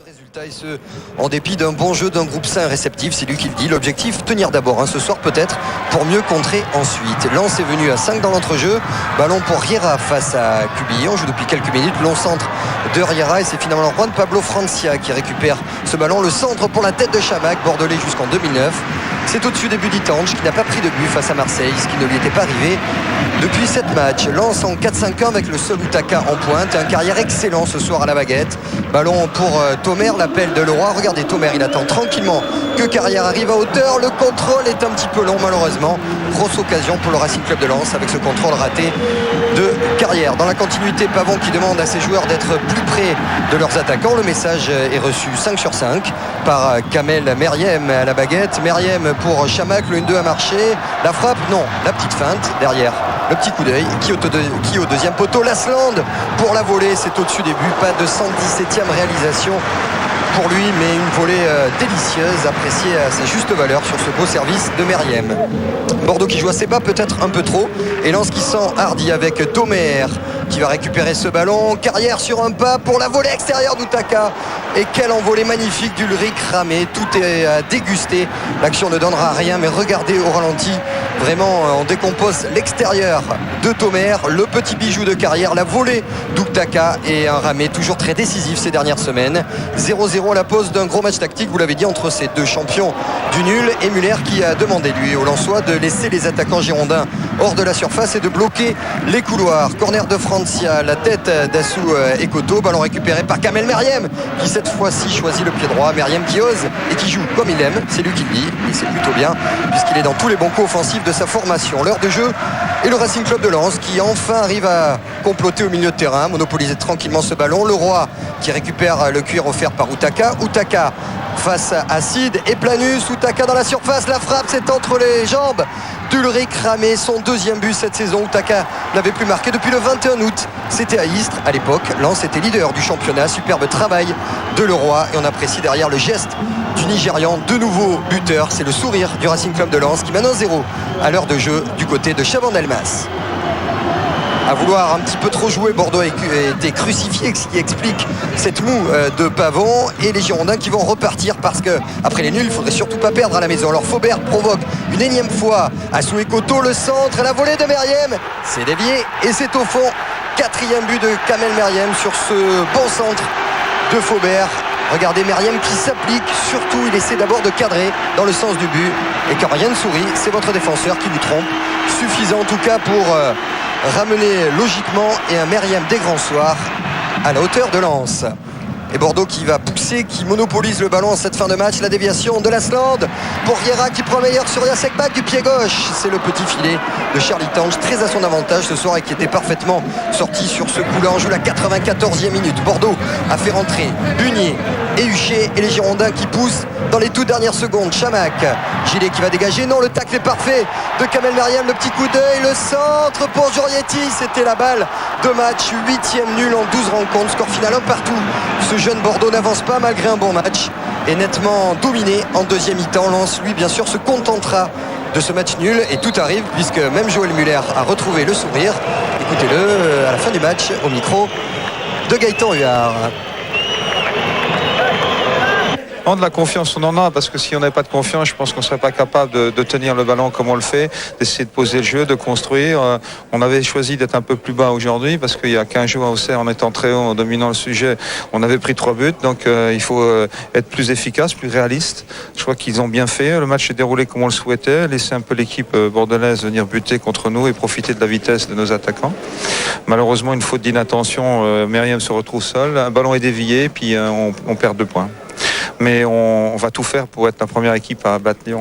Résultat et ce en dépit d'un bon jeu d'un groupe sain et réceptif, c'est lui qui le dit. L'objectif, tenir d'abord ce soir peut-être pour mieux contrer ensuite. Lens est venu à 5 dans l'entrejeu, ballon pour Riera face à Cubillet. On joue depuis quelques minutes, long centre de Riera et c'est finalement Juan Pablo Francia qui récupère ce ballon. Le centre pour la tête de Chamac, bordelais jusqu'en 2009. C'est au-dessus des buts d'Itange qui n'a pas pris de but face à Marseille, ce qui ne lui était pas arrivé depuis 7 matchs. Lens en 4-5-1 avec le seul Utaka en pointe. Un carrière excellent ce soir à la baguette. Ballon pour Thomer, l'appel de Leroy. Regardez Thomer, il attend tranquillement que Carrière arrive à hauteur. Le contrôle est un petit peu long malheureusement. Grosse occasion pour le Racing Club de Lens avec ce contrôle raté de Carrière. Dans la continuité, Pavon qui demande à ses joueurs d'être plus près de leurs attaquants. Le message est reçu 5 sur 5 par Kamel Meriem à la baguette. Meriem pour Chamac, le 1-2 a marché. La frappe, non. La petite feinte derrière. Le petit coup d'œil qui au deuxième poteau. Lasland pour la volée, c'est au-dessus des buts. Pas de 117e réalisation pour lui, mais une volée délicieuse, appréciée à sa juste valeur sur ce beau service de Meriem. Bordeaux qui joue à ses bas, peut-être un peu trop, et Lens qui sent hardi avec Thomer qui va récupérer ce ballon. Carrière sur un pas pour la volée extérieure d'Utaka. Et quelle envolée magnifique d'Ulrich Ramé. Tout est à déguster. L'action ne donnera rien, mais regardez au ralenti. Vraiment, on décompose l'extérieur de Thomer, le petit bijou de Carrière, la volée d'Utaka et un Ramé toujours très décisif ces dernières semaines. 0-0 à la pause d'un gros match tactique, vous l'avez dit, entre ces deux champions du nul. Et Muller qui a demandé, lui, aux Lensois, de laisser les attaquants girondins hors de la surface et de bloquer les couloirs. Corner de Francia, la tête d'Assou Ekoto, ballon récupéré par Kamel Meriem qui cette fois-ci choisit le pied droit. Meriem qui ose et qui joue comme il aime, c'est lui qui le dit, et c'est plutôt bien puisqu'il est dans tous les bons coups offensifs de sa formation. L'heure de jeu et le Racing Club de Lens qui enfin arrive à comploter au milieu de terrain, monopoliser tranquillement ce ballon. Leroy qui récupère le cuir offert par Utaka. Utaka face à Sid et Planus. Utaka dans la surface, la frappe c'est entre les jambes d'Ulrich Ramé, son deuxième but cette saison. Utaka n'avait plus marqué depuis le 21 août. C'était à Istres à l'époque. Lens était leader du championnat. Superbe travail de Leroy et on apprécie derrière le geste du Nigérian. De nouveau buteur, c'est le sourire du Racing Club de Lens qui mène 1-0 à l'heure de jeu du côté de Chabandelmas. À vouloir un petit peu trop jouer, Bordeaux a été crucifié, ce qui explique cette moue de Pavon et les Girondins qui vont repartir parce que après les nuls, il ne faudrait surtout pas perdre à la maison. Alors Faubert provoque une énième fois Assou Ekoto, le centre et la volée de Meriem, c'est dévié et c'est au fond. 4e but de Kamel Meriem sur ce bon centre de Faubert. Regardez Meriem qui s'applique, surtout il essaie d'abord de cadrer dans le sens du but et quand rien ne sourit, c'est votre défenseur qui vous trompe. Suffisant en tout cas pour ramener logiquement et un Meriem des grands soirs à la hauteur de Lens. Et Bordeaux qui va pousser, qui monopolise le ballon en cette fin de match. La déviation de Lasland pour Riera qui prend meilleur sur Jacek Bak du pied gauche. C'est le petit filet de Charlie Tange, très à son avantage ce soir et qui était parfaitement sorti sur ce coup-là. On joue la 94e minute. Bordeaux a fait rentrer Bunier et Huchet et les Girondins qui poussent dans les toutes dernières secondes. Chamac, Gilet qui va dégager. Non, le tacle est parfait de Kamel Meriem. Le petit coup d'œil, le centre pour Giorietti. C'était la balle de match. 8e nul en 12 rencontres. Score final un partout. Ce jeune Bordeaux n'avance pas malgré un bon match et nettement dominé en deuxième mi-temps. Lens, lui, bien sûr, se contentera de ce match nul et tout arrive puisque même Joël Muller a retrouvé le sourire. Écoutez-le à la fin du match au micro de Gaëtan Huard. De la confiance, on en a, parce que si on n'avait pas de confiance, je pense qu'on ne serait pas capable de tenir le ballon comme on le fait, d'essayer de poser le jeu, de construire. On avait choisi d'être un peu plus bas aujourd'hui, parce qu'il y a 15 jours à Auxerre, en étant très haut, en dominant le sujet, on avait pris 3 buts, donc il faut être plus efficace, plus réaliste. Je crois qu'ils ont bien fait, le match s'est déroulé comme on le souhaitait, laisser un peu l'équipe bordelaise venir buter contre nous et profiter de la vitesse de nos attaquants. Malheureusement, une faute d'inattention, Meriem se retrouve seul, un ballon est dévié, puis on perd 2 points. Mais on va tout faire pour être la première équipe à battre Lyon.